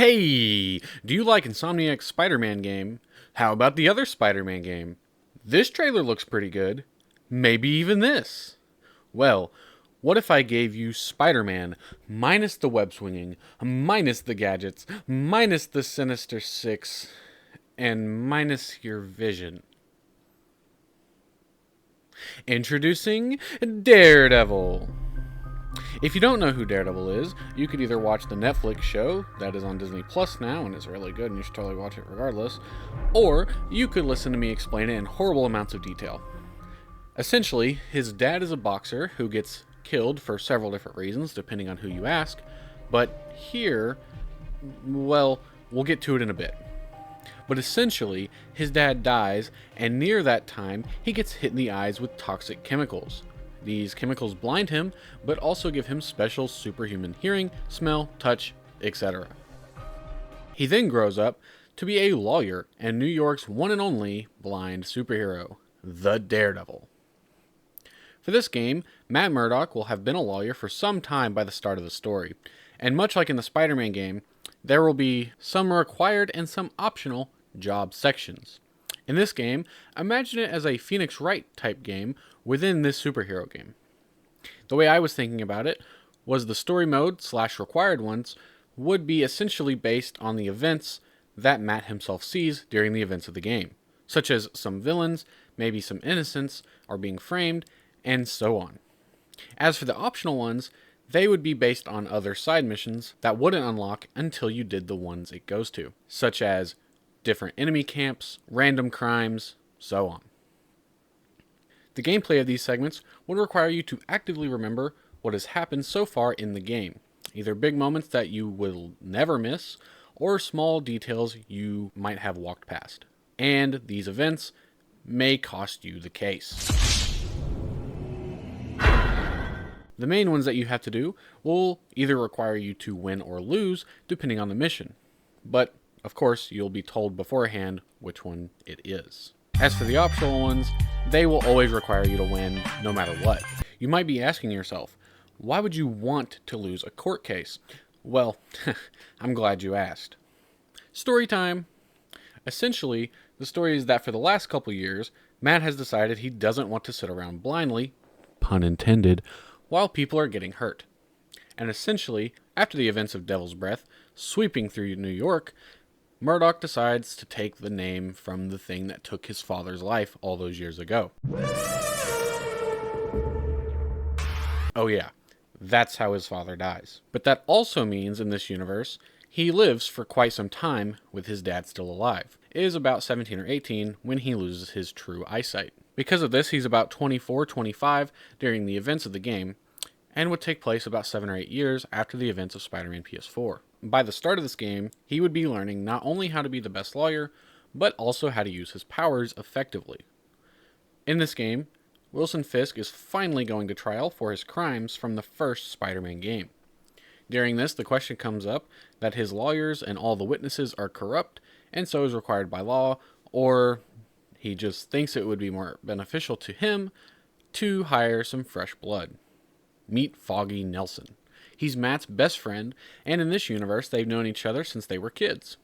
Hey, do you like Insomniac's Spider-Man game? How about the other Spider-Man game? This trailer looks pretty good. Maybe even this. Well, what if I gave you Spider-Man minus the web swinging, minus the gadgets, minus the Sinister Six, and minus your vision? Introducing Daredevil. If you don't know who Daredevil is, you could either watch the Netflix show that is on Disney Plus now and is really good and you should totally watch it regardless, or you could listen to me explain it in horrible amounts of detail. Essentially, his dad is a boxer who gets killed for several different reasons depending on who you ask, but here, well, we'll get to it in a bit. But essentially, his dad dies, and near that time, he gets hit in the eyes with toxic chemicals. These chemicals blind him, but also give him special superhuman hearing, smell, touch, etc. He then grows up to be a lawyer and New York's one and only blind superhero, the Daredevil. For this game, Matt Murdock will have been a lawyer for some time by the start of the story, and much like in the Spider-Man game, there will be some required and some optional job sections. In this game, imagine it as a Phoenix Wright type game within this superhero game. The way I was thinking about it was the story mode / required ones would be essentially based on the events that Matt himself sees during the events of the game, such as some villains, maybe some innocents are being framed, and so on. As for the optional ones, they would be based on other side missions that wouldn't unlock until you did the ones it goes to, such as different enemy camps, random crimes, so on. The gameplay of these segments would require you to actively remember what has happened so far in the game, either big moments that you will never miss, or small details you might have walked past. And these events may cost you the case. The main ones that you have to do will either require you to win or lose, depending on the mission. But, of course, you'll be told beforehand which one it is. As for the optional ones, they will always require you to win no matter what. You might be asking yourself, why would you want to lose a court case? Well, I'm glad you asked. Story time. Essentially, the story is that for the last couple years, Matt has decided he doesn't want to sit around blindly, pun intended, while people are getting hurt. And essentially, after the events of Devil's Breath sweeping through New York, Murdock decides to take the name from the thing that took his father's life all those years ago. Oh yeah, that's how his father dies. But that also means in this universe, he lives for quite some time with his dad still alive. It is about 17 or 18 when he loses his true eyesight. Because of this, he's about 24, 25 during the events of the game, and would take place about 7 or 8 years after the events of Spider-Man PS4. By the start of this game, he would be learning not only how to be the best lawyer, but also how to use his powers effectively. In this game, Wilson Fisk is finally going to trial for his crimes from the first Spider-Man game. During this, the question comes up that his lawyers and all the witnesses are corrupt, and so is required by law, or he just thinks it would be more beneficial to him to hire some fresh blood. Meet Foggy Nelson. He's Matt's best friend, and in this universe, they've known each other since they were kids.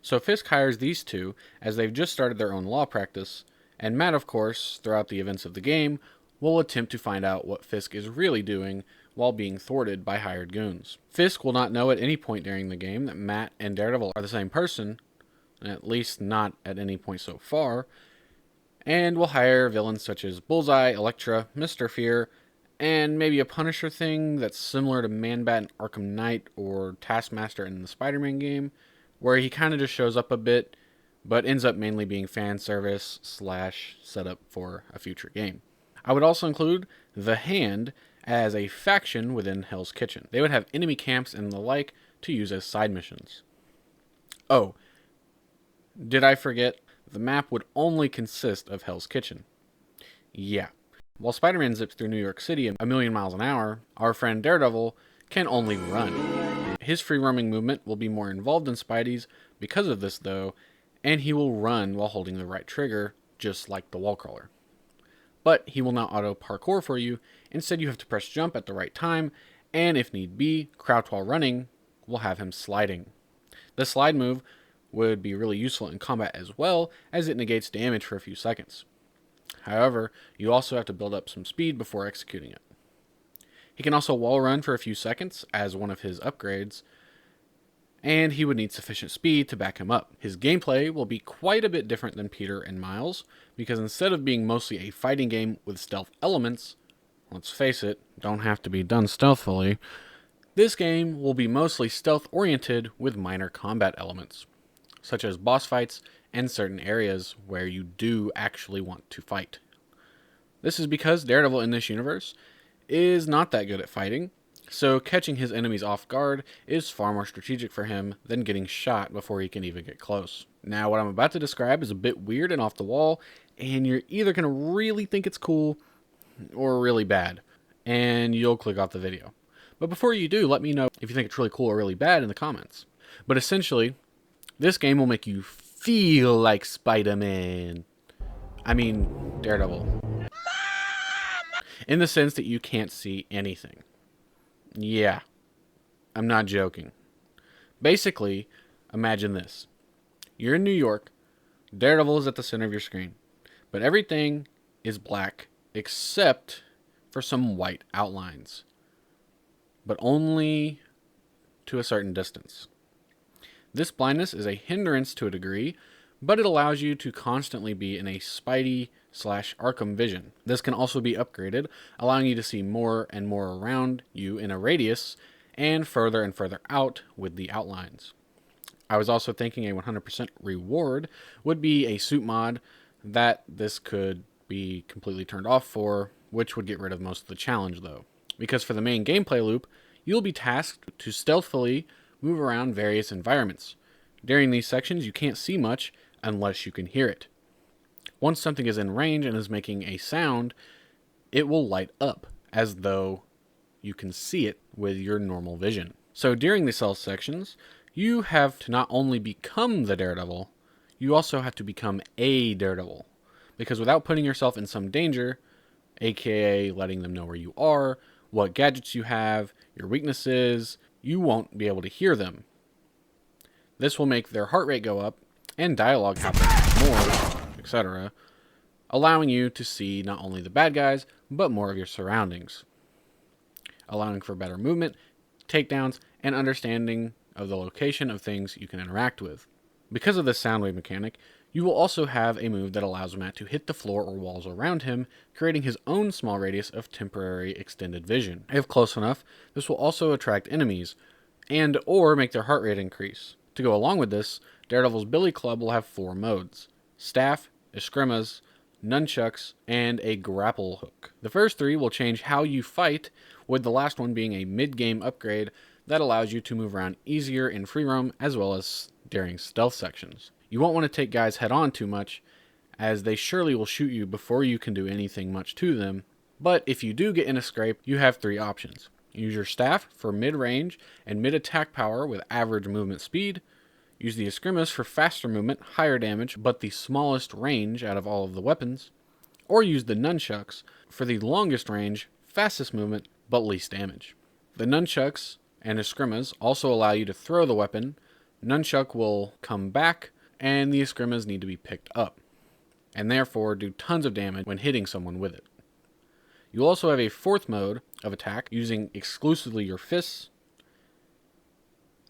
So Fisk hires these two, as they've just started their own law practice, and Matt, of course, throughout the events of the game, will attempt to find out what Fisk is really doing while being thwarted by hired goons. Fisk will not know at any point during the game that Matt and Daredevil are the same person, at least not at any point so far, and will hire villains such as Bullseye, Elektra, Mr. Fear, and maybe a Punisher thing that's similar to Man-Bat in Arkham Knight or Taskmaster in the Spider-Man game, where he kind of just shows up a bit, but ends up mainly being fan service / setup for a future game. I would also include The Hand as a faction within Hell's Kitchen. They would have enemy camps and the like to use as side missions. Oh, did I forget? The map would only consist of Hell's Kitchen. Yeah. While Spider-Man zips through New York City at 1,000,000 miles an hour, our friend Daredevil can only run. His free-roaming movement will be more involved than Spidey's because of this, though, and he will run while holding the right trigger, just like the wall crawler. But he will not auto-parkour for you. Instead, you have to press jump at the right time, and if need be, crouch while running will have him sliding. The slide move would be really useful in combat as well, as it negates damage for a few seconds. However, you also have to build up some speed before executing it. He can also wall run for a few seconds as one of his upgrades, and he would need sufficient speed to back him up. His gameplay will be quite a bit different than Peter and Miles, because instead of being mostly a fighting game with stealth elements, let's face it, don't have to be done stealthily, this game will be mostly stealth-oriented with minor combat elements, such as boss fights and certain areas where you do actually want to fight. This is because Daredevil in this universe is not that good at fighting, so catching his enemies off guard is far more strategic for him than getting shot before he can even get close. Now, what I'm about to describe is a bit weird and off the wall, and you're either going to really think it's cool or really bad, and you'll click off the video. But before you do, let me know if you think it's really cool or really bad in the comments. But essentially, this game will make you feel like Spiderman. I mean, Daredevil. In the sense that you can't see anything. Yeah, I'm not joking. Basically, imagine this. You're in New York, Daredevil is at the center of your screen, but everything is black except for some white outlines, but only to a certain distance. This blindness is a hindrance to a degree, but it allows you to constantly be in a Spidey/Arkham vision. This can also be upgraded, allowing you to see more and more around you in a radius, and further out with the outlines. I was also thinking a 100% reward would be a suit mod that this could be completely turned off for, which would get rid of most of the challenge though. Because for the main gameplay loop, you'll be tasked to stealthily move around various environments. During these sections, you can't see much unless you can hear it. Once something is in range and is making a sound, it will light up as though you can see it with your normal vision. So during the stealth sections, you have to not only become the Daredevil, you also have to become a Daredevil. Because without putting yourself in some danger, aka letting them know where you are, what gadgets you have, your weaknesses, you won't be able to hear them. This will make their heart rate go up and dialogue happen more, etc., allowing you to see not only the bad guys, but more of your surroundings, allowing for better movement, takedowns, and understanding of the location of things you can interact with. Because of this sound wave mechanic, you will also have a move that allows Matt to hit the floor or walls around him, creating his own small radius of temporary extended vision. If close enough, this will also attract enemies, and or make their heart rate increase. To go along with this, Daredevil's Billy Club will have 4 modes: staff, escrimas, nunchucks, and a grapple hook. The first 3 will change how you fight, with the last one being a mid-game upgrade that allows you to move around easier in free roam as well as during stealth sections. You won't want to take guys head on too much, as they surely will shoot you before you can do anything much to them, but if you do get in a scrape, you have 3 options. Use your staff for mid-range and mid-attack power with average movement speed. Use the escrimas for faster movement, higher damage, but the smallest range out of all of the weapons. Or use the nunchucks for the longest range, fastest movement, but least damage. The nunchucks and escrimas also allow you to throw the weapon. Nunchuck will come back, and the escrimas need to be picked up, and therefore do tons of damage when hitting someone with it. You'll also have a 4th mode of attack using exclusively your fists.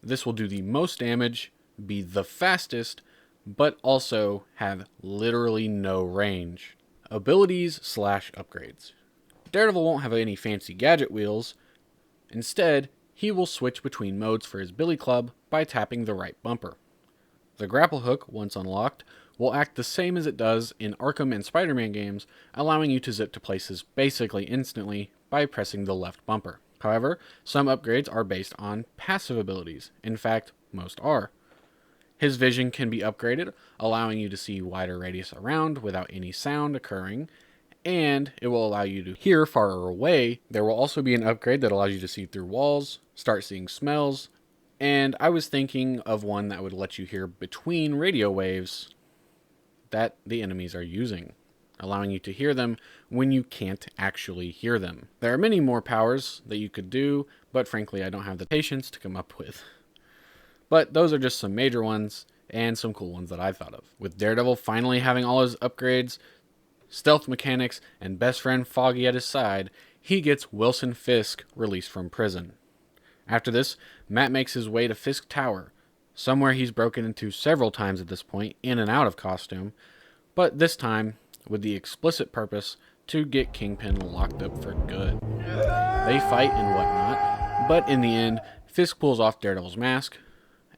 This will do the most damage, be the fastest, but also have literally no range. Abilities/upgrades. Daredevil won't have any fancy gadget wheels. Instead, he will switch between modes for his Billy Club by tapping the right bumper. The grapple hook, once unlocked, will act the same as it does in Arkham and Spider-Man games, allowing you to zip to places basically instantly by pressing the left bumper. However, some upgrades are based on passive abilities. In fact, most are. His vision can be upgraded, allowing you to see wider radius around without any sound occurring, and it will allow you to hear farther away. There will also be an upgrade that allows you to see through walls, start seeing smells, and I was thinking of one that would let you hear between radio waves that the enemies are using, allowing you to hear them when you can't actually hear them. There are many more powers that you could do, but frankly I don't have the patience to come up with. But those are just some major ones and some cool ones that I thought of. With Daredevil finally having all his upgrades, stealth mechanics, and best friend Foggy at his side, he gets Wilson Fisk released from prison. After this, Matt makes his way to Fisk Tower, somewhere he's broken into several times at this point, in and out of costume, but this time with the explicit purpose to get Kingpin locked up for good. They fight and whatnot, but in the end, Fisk pulls off Daredevil's mask,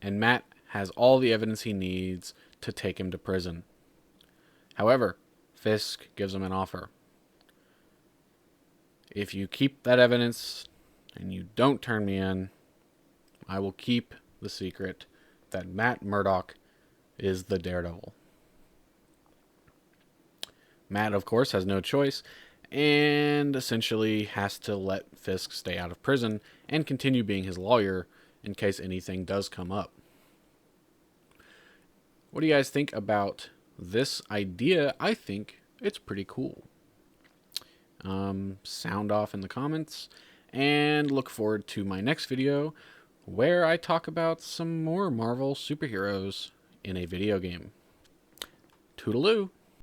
and Matt has all the evidence he needs to take him to prison. However, Fisk gives him an offer. If you keep that evidence and you don't turn me in, I will keep the secret that Matt Murdock is the Daredevil. Matt, of course, has no choice and essentially has to let Fisk stay out of prison and continue being his lawyer in case anything does come up. What do you guys think about this idea? I think it's pretty cool. Sound off in the comments, and look forward to my next video where I talk about some more Marvel superheroes in a video game. Toodaloo!